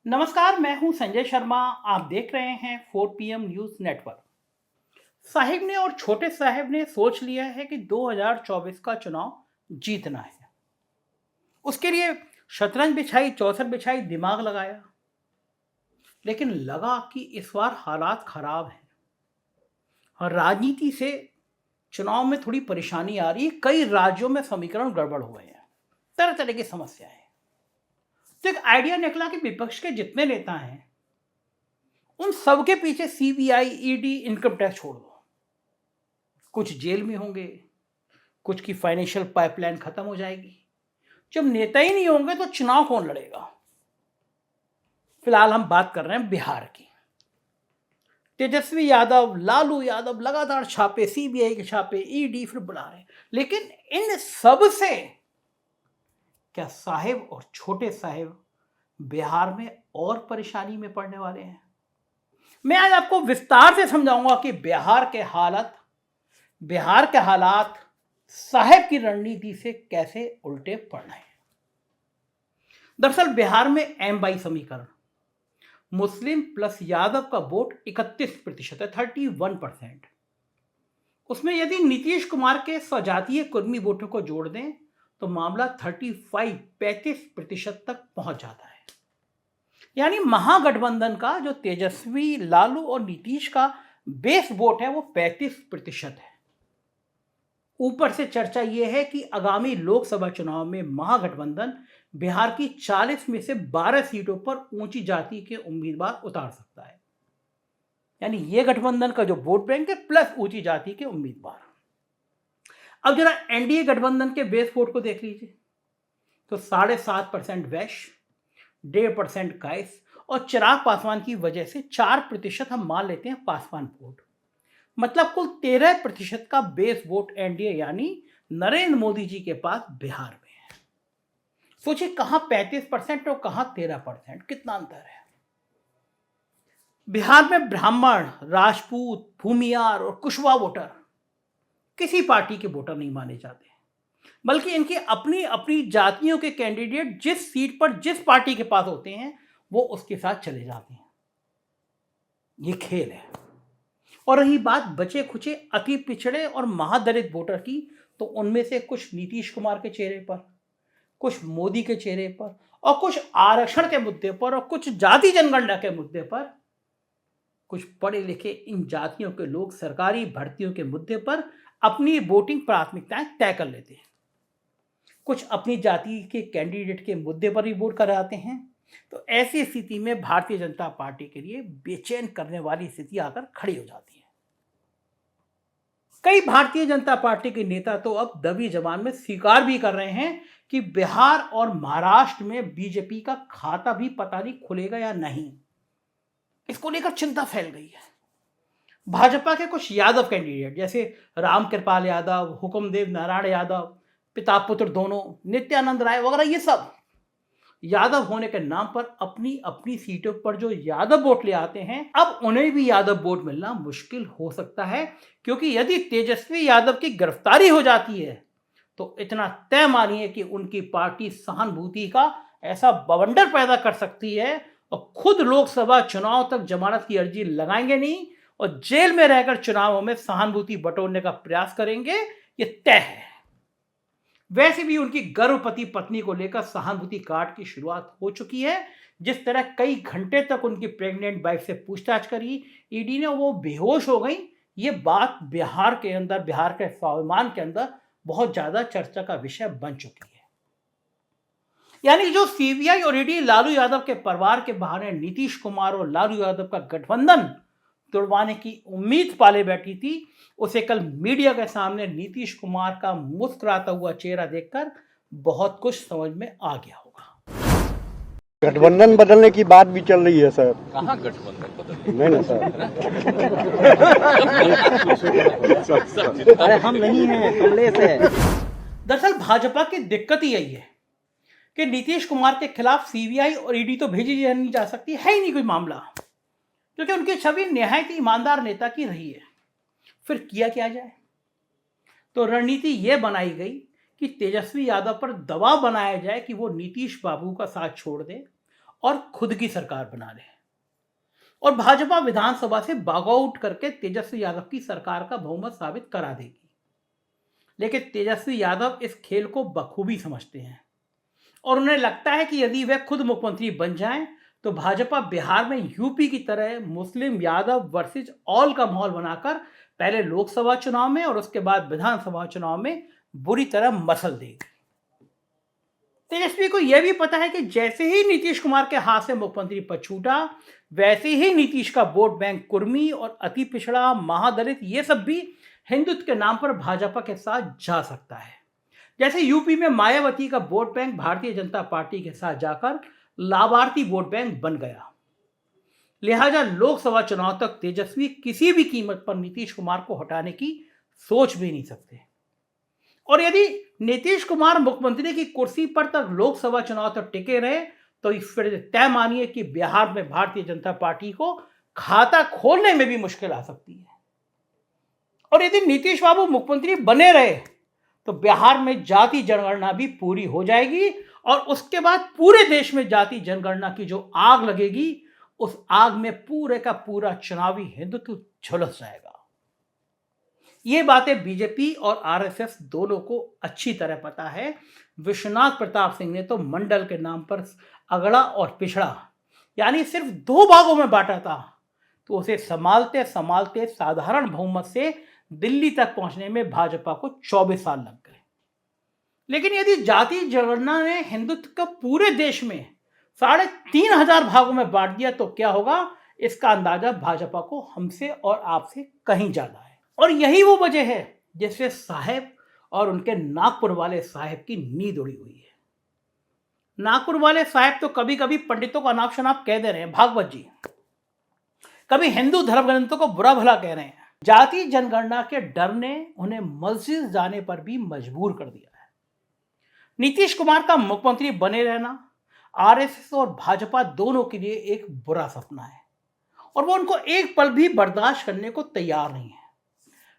नमस्कार, मैं हूं संजय शर्मा। आप देख रहे हैं 4 PM न्यूज नेटवर्क। साहिब ने और छोटे साहिब ने सोच लिया है कि 2024 का चुनाव जीतना है। उसके लिए शतरंज बिछाई, चौसर बिछाई, दिमाग लगाया, लेकिन लगा कि इस बार हालात खराब हैं और राजनीति से चुनाव में थोड़ी परेशानी आ रही है। कई राज्यों में समीकरण गड़बड़ हुए हैं, तरह तरह की समस्याएं हैं। तो एक आइडिया निकला कि विपक्ष के जितने नेता हैं उन सबके पीछे सीबीआई, ईडी, इनकम टैक्स छोड़ दो। कुछ जेल में होंगे, कुछ की फाइनेंशियल पाइपलाइन खत्म हो जाएगी। जब नेता ही नहीं होंगे तो चुनाव कौन लड़ेगा? फिलहाल हम बात कर रहे हैं बिहार की। तेजस्वी यादव, लालू यादव लगातार छापे, सीबीआई के छापे, ईडी फिर बुला रहे हैं। लेकिन इन सब से क्या साहिब और छोटे साहिब बिहार में और परेशानी में पड़ने वाले हैं? मैं आज आपको विस्तार से समझाऊंगा कि बिहार के हालात साहिब की रणनीति से कैसे उल्टे पड़ रहे हैं। दरअसल बिहार में M/I समीकरण, मुस्लिम प्लस यादव का वोट 31% है, 31%। उसमें यदि नीतीश कुमार के स्वजातीय कुर्मी वोटों को जोड़ दें तो मामला 35% तक पहुंच जाता है। यानी महागठबंधन का जो तेजस्वी, लालू और नीतीश का बेस वोट है वो 35% है। ऊपर से चर्चा यह है कि आगामी लोकसभा चुनाव में महागठबंधन बिहार की 40 में से 12 सीटों पर ऊंची जाति के उम्मीदवार उतार सकता है। यानी यह गठबंधन का जो वोट बैंक है प्लस ऊंची जाति के उम्मीदवार। अब जरा एनडीए गठबंधन के बेस वोट को देख लीजिए तो 7.5% वैश्य, 1.5% काइस और चिराग पासवान की वजह से 4% हम मान लेते हैं पासवान वोट। मतलब कुल 13% का बेस वोट एनडीए यानी नरेंद्र मोदी जी के पास बिहार में है। सोचिए, कहां 35% और कहां 13%, कितना अंतर है। बिहार में ब्राह्मण, राजपूत, भूमियार और कुशवा वोटर किसी पार्टी के वोटर नहीं माने जाते, बल्कि इनकी अपनी अपनी जातियों के कैंडिडेट जिस सीट पर जिस पार्टी के पास होते हैं वो उसके साथ चले जाते हैं। ये खेल है। और रही बात बचे खुचे अति पिछड़े और महादलित वोटर की, तो उनमें से कुछ नीतीश कुमार के चेहरे पर, कुछ मोदी के चेहरे पर और कुछ आरक्षण के मुद्दे पर और कुछ जाति जनगणना के मुद्दे पर, कुछ पढ़े लिखे इन जातियों के लोग सरकारी भर्तियों के मुद्दे पर अपनी वोटिंग प्राथमिकताएं तय कर लेते हैं। कुछ अपनी जाति के कैंडिडेट के मुद्दे पर भी वोट कराते हैं। तो ऐसी स्थिति में भारतीय जनता पार्टी के लिए बेचैन करने वाली स्थिति आकर खड़ी हो जाती है। कई भारतीय जनता पार्टी के नेता तो अब दबी जबान में स्वीकार भी कर रहे हैं कि बिहार और महाराष्ट्र में बीजेपी का खाता भी पता नहीं खुलेगा या नहीं। इसको लेकर चिंता फैल गई है। भाजपा के कुछ यादव कैंडिडेट जैसे रामकृपाल यादव, हुकुमदेव नारायण यादव, पिता पुत्र दोनों, नित्यानंद राय वगैरह, ये सब यादव होने के नाम पर अपनी अपनी सीटों पर जो यादव वोट ले आते हैं, अब उन्हें भी यादव वोट मिलना मुश्किल हो सकता है। क्योंकि यदि तेजस्वी यादव की गिरफ्तारी हो जाती है तो इतना तय मानिए कि उनकी पार्टी सहानुभूति का ऐसा बवंडर पैदा कर सकती है और खुद लोकसभा चुनाव तक जमानत की अर्जी लगाएंगे नहीं और जेल में रहकर चुनावों में सहानुभूति बटोरने का प्रयास करेंगे, ये तय है। वैसे भी उनकी गर्भवती पत्नी को लेकर सहानुभूति कार्ड की शुरुआत हो चुकी है। जिस तरह कई घंटे तक उनकी प्रेग्नेंट वाइफ से पूछताछ करी ईडी ने, वो बेहोश हो गई। ये बात बिहार के स्वाभिमान के अंदर बहुत ज्यादा चर्चा का विषय बन चुकी है। यानी जो सीबीआई और ईडी लालू यादव के परिवार के बहाने नीतीश कुमार और लालू यादव का गठबंधन तोड़वाने की उम्मीद पाले बैठी थी, उसे कल मीडिया के सामने नीतीश कुमार का मुस्कुराता हुआ चेहरा देखकर बहुत कुछ समझ में आ गया होगा। गठबंधन बदलने की बात भी चल रही है सर। कहाँ गठबंधन बदल? नहीं ना सर। अरे हम नहीं हैं, कमलेश है। दरअसल भाजपा की दिक्कत ही यही है कि नीतीश कुमार के खिलाफ सीबीआई और ईडी तो भेजी नहीं जा सकती, है ही नहीं कोई मामला, क्योंकि उनकी छवि निहायत ईमानदार नेता की रही है। फिर किया क्या जाए? तो रणनीति यह बनाई गई कि तेजस्वी यादव पर दबाव बनाया जाए कि वो नीतीश बाबू का साथ छोड़ दे और खुद की सरकार बना ले और भाजपा विधानसभा से वॉकआउट करके तेजस्वी यादव की सरकार का बहुमत साबित करा देगी। लेकिन तेजस्वी यादव इस खेल को बखूबी समझते हैं और उन्हें लगता है कि यदि वे खुद मुख्यमंत्री बन जाएं तो भाजपा बिहार में यूपी की तरह मुस्लिम यादव वर्सेस ऑल का माहौल बनाकर पहले लोकसभा चुनाव में और उसके बाद विधानसभा चुनाव में बुरी तरह मसल देगी। तेजस्वी को यह भी पता है कि जैसे ही नीतीश कुमार के हाथ से मुख्यमंत्री पद छूटा वैसे ही नीतीश का वोट बैंक कुर्मी और अति पिछड़ा महादलित ये सब भी हिंदुत्व के नाम पर भाजपा के साथ जा सकता है। जैसे यूपी में मायावती का vote bank Bharatiya Janata party के साथ जाकर लाभार्थी वोट बैंक बन गया। लिहाजा लोकसभा चुनाव तक तेजस्वी किसी भी कीमत पर नीतीश कुमार को हटाने की सोच भी नहीं सकते और यदि नीतीश कुमार मुख्यमंत्री की कुर्सी पर तक लोकसभा चुनाव तक टिके रहे तो फिर तय मानिए कि बिहार में भारतीय जनता पार्टी को खाता खोलने में भी मुश्किल आ सकती है। और यदि नीतीश बाबू मुख्यमंत्री बने रहे तो बिहार में जाति जनगणना भी पूरी हो जाएगी और उसके बाद पूरे देश में जाति जनगणना की जो आग लगेगी उस आग में पूरे का पूरा चुनावी हिंदुत्व झुलस जाएगा। ये बातें बीजेपी और आरएसएस दोनों को अच्छी तरह पता है। विश्वनाथ प्रताप सिंह ने तो मंडल के नाम पर अगड़ा और पिछड़ा यानी सिर्फ 2 भागों में बांटा था तो उसे संभालते संभालते साधारण बहुमत से दिल्ली तक पहुंचने में भाजपा को 24 साल लग गए। लेकिन यदि जाति जनगणना ने हिंदुत्व को पूरे देश में 3,500 भागों में बांट दिया तो क्या होगा, इसका अंदाजा भाजपा को हमसे और आपसे कहीं ज्यादा है। और यही वो वजह है जिससे साहब और उनके नागपुर वाले साहब की नींद उड़ी हुई है। नागपुर वाले साहब तो कभी कभी पंडितों का नाम शनाप कह दे रहे हैं, भागवत जी, कभी हिंदू धर्म ग्रंथों को बुरा भला कह रहे हैं। जाति जनगणना के डर ने उन्हें मस्जिद जाने पर भी मजबूर कर दिया है। नीतीश कुमार का मुख्यमंत्री बने रहना आरएसएस और भाजपा दोनों के लिए एक बुरा सपना है और वो उनको एक पल भी बर्दाश्त करने को तैयार नहीं है।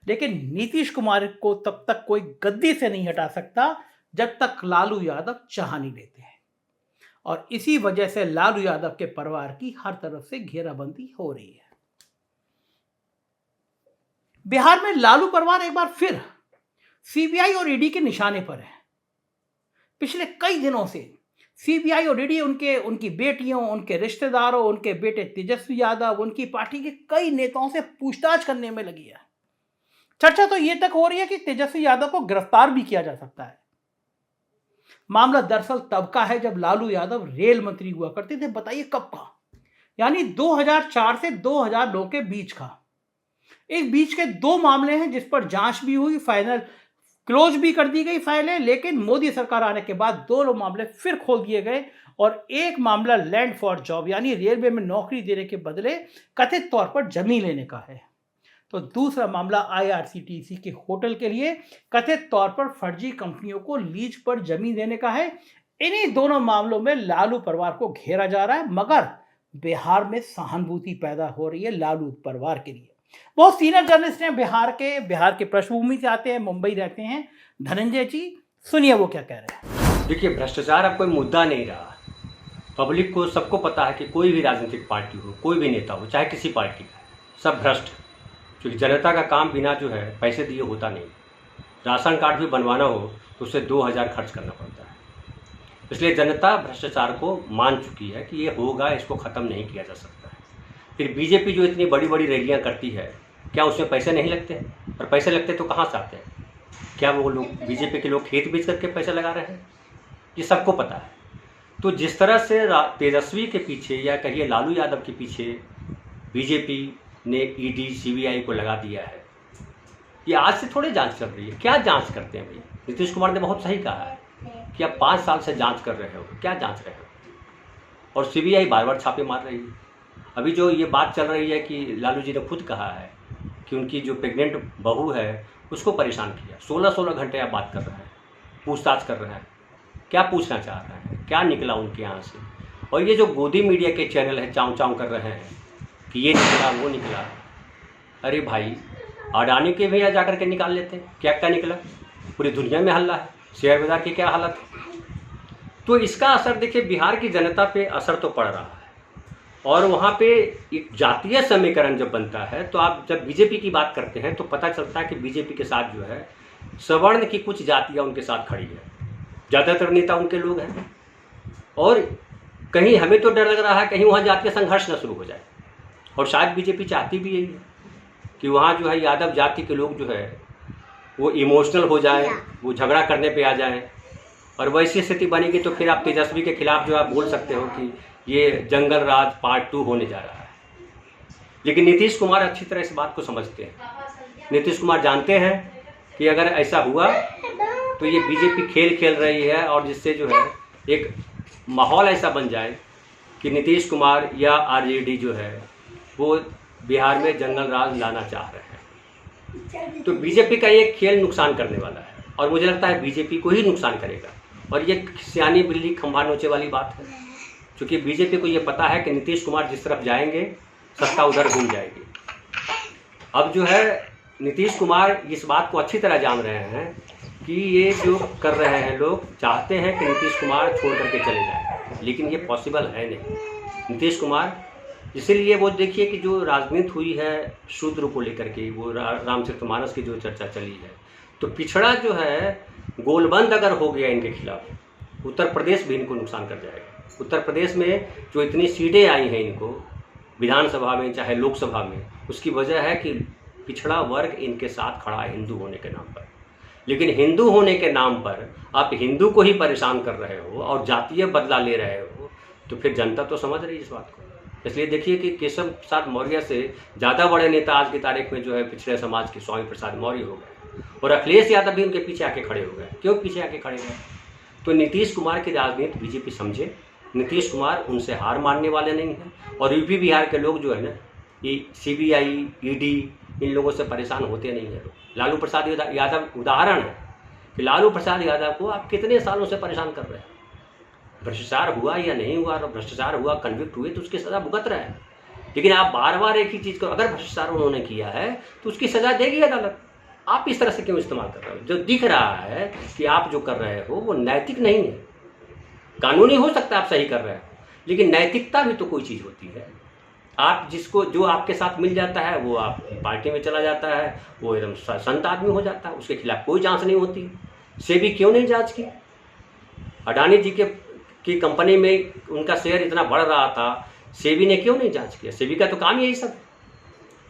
लेकिन नीतीश कुमार को तब तक कोई गद्दी से नहीं हटा सकता जब तक लालू यादव चाह नहीं लेते हैं और इसी वजह से लालू यादव के परिवार की हर तरफ से घेराबंदी हो रही है। बिहार में लालू परिवार एक बार फिर सीबीआई और ईडी के निशाने पर है। पिछले कई दिनों से सीबीआई और ईडी उनकी बेटियों, उनके रिश्तेदारों, उनके बेटे तेजस्वी यादव, उनकी पार्टी के कई नेताओं से पूछताछ करने में लगी है। चर्चा तो ये तक हो रही है कि तेजस्वी यादव को गिरफ्तार भी किया जा सकता है। मामला दरअसल तब का है जब लालू यादव रेल मंत्री हुआ करते थे। बताइए कब का, यानी 2004 से 2009 के बीच का। इस बीच के 2 मामले हैं जिस पर जांच भी हुई, फाइनल क्लोज भी कर दी गई फाइलें, लेकिन मोदी सरकार आने के बाद 2 मामले फिर खोल दिए गए और एक मामला लैंड फॉर जॉब यानी रेलवे में नौकरी देने के बदले कथित तौर पर जमीन लेने का है। तो दूसरा मामला आईआरसीटीसी के होटल के लिए कथित तौर पर फर्जी कंपनियों को लीज पर जमीन देने का है। इन्हीं दोनों मामलों में लालू परिवार को घेरा जा रहा है, मगर बिहार में सहानुभूति पैदा हो रही है लालू परिवार के लिए। बहुत सीनियर जर्नलिस्ट हैं बिहार के पृष्ठभूमि से आते हैं, मुंबई रहते हैं। धनंजय जी, सुनिए वो क्या कह रहे हैं। देखिए, भ्रष्टाचार अब कोई मुद्दा नहीं रहा। पब्लिक को सबको पता है कि कोई भी राजनीतिक पार्टी हो, कोई भी नेता हो, चाहे किसी पार्टी का, सब भ्रष्ट। क्योंकि जनता का काम बिना जो है पैसे दिए होता नहीं। राशन कार्ड भी बनवाना हो तो उससे 2,000 खर्च करना पड़ता है। इसलिए जनता भ्रष्टाचार को मान चुकी है कि ये होगा, इसको ख़त्म नहीं किया जा सकता है। फिर बीजेपी जो इतनी बड़ी बड़ी रैलियाँ करती है, क्या उसमें पैसे नहीं लगते हैं? और पैसे लगते तो कहाँ से आते हैं? क्या वो लोग बीजेपी के लोग खेत बेच करके पैसे लगा रहे हैं? ये सबको पता है। तो जिस तरह से तेजस्वी के पीछे या कहिए लालू यादव के पीछे बीजेपी ने ईडी सीबीआई को लगा दिया है, ये आज से थोड़ी जांच कर रही है। क्या जांच करते हैं भाई? नीतीश कुमार ने बहुत सही कहा है कि आप 5 साल से जांच कर रहे हो, क्या जांच रहे हो? और सीबीआई बार बार छापे मार रही है। अभी जो ये बात चल रही है कि लालू जी ने खुद कहा है कि उनकी जो प्रेग्नेंट बहू है उसको परेशान किया। 16-16 घंटे आप बात कर रहे हैं, पूछताछ कर रहे हैं। क्या पूछना चाह रहे हैं? क्या निकला उनके यहाँ से? और ये जो गोदी मीडिया के चैनल है, चाँव चाँव कर रहे हैं कि ये निकला वो निकला। अरे भाई, अडानी के भैया जा कर के निकाल लेते हैं। क्या क्या निकला? पूरी दुनिया में हल्ला है, शेयर बाजार की क्या हालत है। तो इसका असर देखिए बिहार की जनता पे असर तो पड़ रहा है। और वहाँ पे एक जातीय समीकरण जब बनता है तो आप जब बीजेपी की बात करते हैं तो पता चलता है कि बीजेपी के साथ जो है सवर्ण की कुछ जातियाँ उनके साथ खड़ी है, ज़्यादातर नेता उनके लोग हैं। और कहीं हमें तो डर लग रहा है कहीं वहाँ जातीय संघर्ष न शुरू हो जाए, और शायद बीजेपी चाहती भी यही है कि वहाँ जो है यादव जाति के लोग जो है वो इमोशनल हो जाए, वो झगड़ा करने पे आ जाए, और वैसी स्थिति बनेगी तो फिर आप तेजस्वी के खिलाफ जो आप बोल सकते हो कि ये जंगल राज पार्ट 2 होने जा रहा है। लेकिन नीतीश कुमार अच्छी तरह इस बात को समझते हैं। नीतीश कुमार जानते हैं कि अगर ऐसा हुआ तो ये बीजेपी खेल खेल रही है, और जिससे जो है एक माहौल ऐसा बन जाए कि नीतीश कुमार या आरजेडी जो है वो बिहार में जंगल राज लाना चाह रहे हैं। तो बीजेपी का ये खेल नुकसान करने वाला है, और मुझे लगता है बीजेपी को ही नुकसान करेगा। और ये सियानी बिल्ली खंभा नोचे वाली बात है, क्योंकि बीजेपी को ये पता है कि नीतीश कुमार जिस तरफ जाएंगे सत्ता उधर घूम जाएगी। अब जो है नीतीश कुमार इस बात को अच्छी तरह जान रहे हैं कि ये जो कर रहे हैं लोग चाहते हैं कि नीतीश कुमार छोड़ करके चले जाएं, लेकिन ये पॉसिबल है नहीं। नीतीश कुमार इसीलिए वो देखिए कि जो राजनीति हुई है शूद्र को लेकर के, वो रामचरितमानस की जो चर्चा चली है, तो पिछड़ा जो है गोलबंद अगर हो गया इनके खिलाफ, उत्तर प्रदेश भी इनको नुकसान कर जाएगा। उत्तर प्रदेश में जो इतनी सीटें आई हैं इनको विधानसभा में चाहे लोकसभा में, उसकी वजह है कि पिछड़ा वर्ग इनके साथ खड़ा है हिंदू होने के नाम पर। लेकिन हिंदू होने के नाम पर आप हिंदू को ही परेशान कर रहे हो और जातीय बदला ले रहे हो, तो फिर जनता तो समझ रही है इस बात को। इसलिए देखिए कि केशव प्रसाद मौर्य से ज़्यादा बड़े नेता आज की तारीख में जो है पिछड़े समाज के स्वामी प्रसाद मौर्य हो गए, और अखिलेश यादव भी उनके पीछे आके खड़े हो गए। क्यों पीछे आके खड़े हुए? तो नीतीश कुमार की राजनीति बीजेपी समझे, नीतीश कुमार उनसे हार मानने वाले नहीं हैं। और यूपी बिहार के लोग जो है ना, ये सीबीआई ईडी इन लोगों से परेशान होते नहीं हैं। लालू प्रसाद यादव उदाहरण है कि लालू प्रसाद यादव को आप कितने सालों से परेशान कर रहे हैं। भ्रष्टाचार हुआ या नहीं हुआ, और भ्रष्टाचार हुआ कन्विक्ट हुए तो उसकी सज़ा भुगत रहे हैं। लेकिन आप बार बार एक ही चीज़ को, अगर भ्रष्टाचार उन्होंने किया है तो उसकी सज़ा देगी अदालत। आप इस तरह से क्यों इस्तेमाल कर रहे हो? जो दिख रहा है कि आप जो कर रहे हो वो नैतिक नहीं है। कानूनी हो सकता है आप सही कर रहे हो, लेकिन नैतिकता भी तो कोई चीज़ होती है। आप जिसको जो आपके साथ मिल जाता है वो आप पार्टी में चला जाता है, वो एकदम संत आदमी हो जाता है, उसके खिलाफ कोई जांच नहीं होती। सेबी क्यों नहीं जांच की? अडानी जी की कंपनी में उनका शेयर इतना बढ़ रहा था, सेबी ने क्यों नहीं जांच किया? सेबी का तो काम यही सब।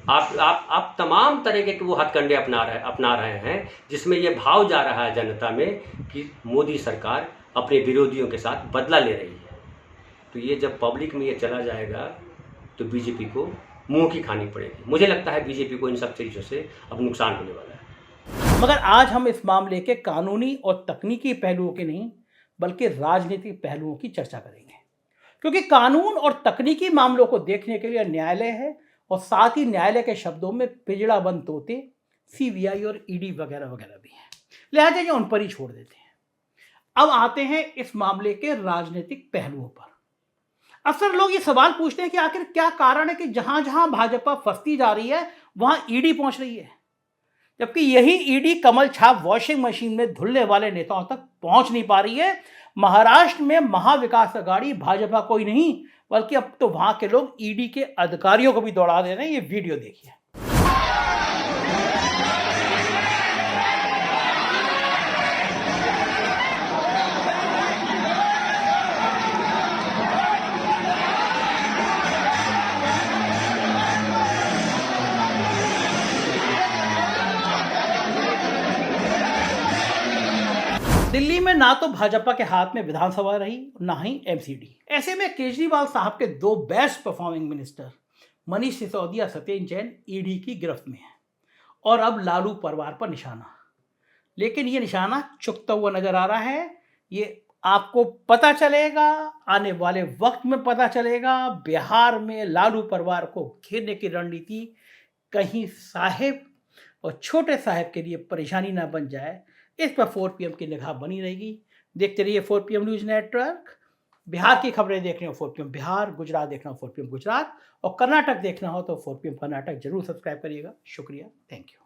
आप तमाम तरीके के वो हथकंडे अपना रहे हैं, जिसमें ये भाव जा रहा है जनता में कि मोदी सरकार अपने विरोधियों के साथ बदला ले रही है। तो ये जब पब्लिक में ये चला जाएगा तो बीजेपी को मुंह की खानी पड़ेगी। मुझे लगता है बीजेपी को इन सब चीज़ों से अब नुकसान होने वाला है। मगर आज हम इस मामले के कानूनी और तकनीकी पहलुओं के नहीं बल्कि राजनीतिक पहलुओं की चर्चा करेंगे, क्योंकि कानून और तकनीकी मामलों को देखने के लिए न्यायालय है, और साथ ही न्यायालय के शब्दों में पिंजड़ा बंद तोते सीबीआई और ईडी वगैरह वगैरह भी हैं, लिहाजा ये उन पर ही छोड़ देते हैं। अब आते हैं इस मामले के राजनीतिक पहलुओं पर। अक्सर लोग ये सवाल पूछते हैं कि आखिर क्या कारण है कि जहां जहां भाजपा फंसती जा रही है वहां ईडी पहुंच रही है, जबकि यही ईडी कमल छाप वॉशिंग मशीन में धुलने वाले नेताओं तक पहुंच नहीं पा रही है। महाराष्ट्र में महाविकास अघाड़ी भाजपा कोई नहीं बल्कि अब तो वहां के लोग ईडी के अधिकारियों को भी दौड़ा दे रहे हैं। ये वीडियो देखिए। दिल्ली में ना तो भाजपा के हाथ में विधानसभा रही, ना ही एमसीडी। ऐसे में केजरीवाल साहब के दो best performing minister Manish Sisodia, Satyendra Jain ED की गिरफ्त में हैं, और अब लालू परिवार पर निशाना। लेकिन ये निशाना चुकता हुआ नजर आ रहा है। ये आपको पता चलेगा, आने वाले वक्त में पता चलेगा। बिहार में लालू परिवार को घेरने की रणनीति कहीं साहेब और छोटे साहेब के लिए परेशानी ना बन जाए, इस पर 4 PM की निगाह बनी रहेगी। देखते रहिए 4 PM न्यूज़ नेटवर्क। बिहार की खबरें देखने हो 4 PM बिहार, गुजरात देखना हो 4 PM गुजरात, और कर्नाटक देखना हो तो 4 PM कर्नाटक जरूर सब्सक्राइब करिएगा। शुक्रिया, थैंक यू।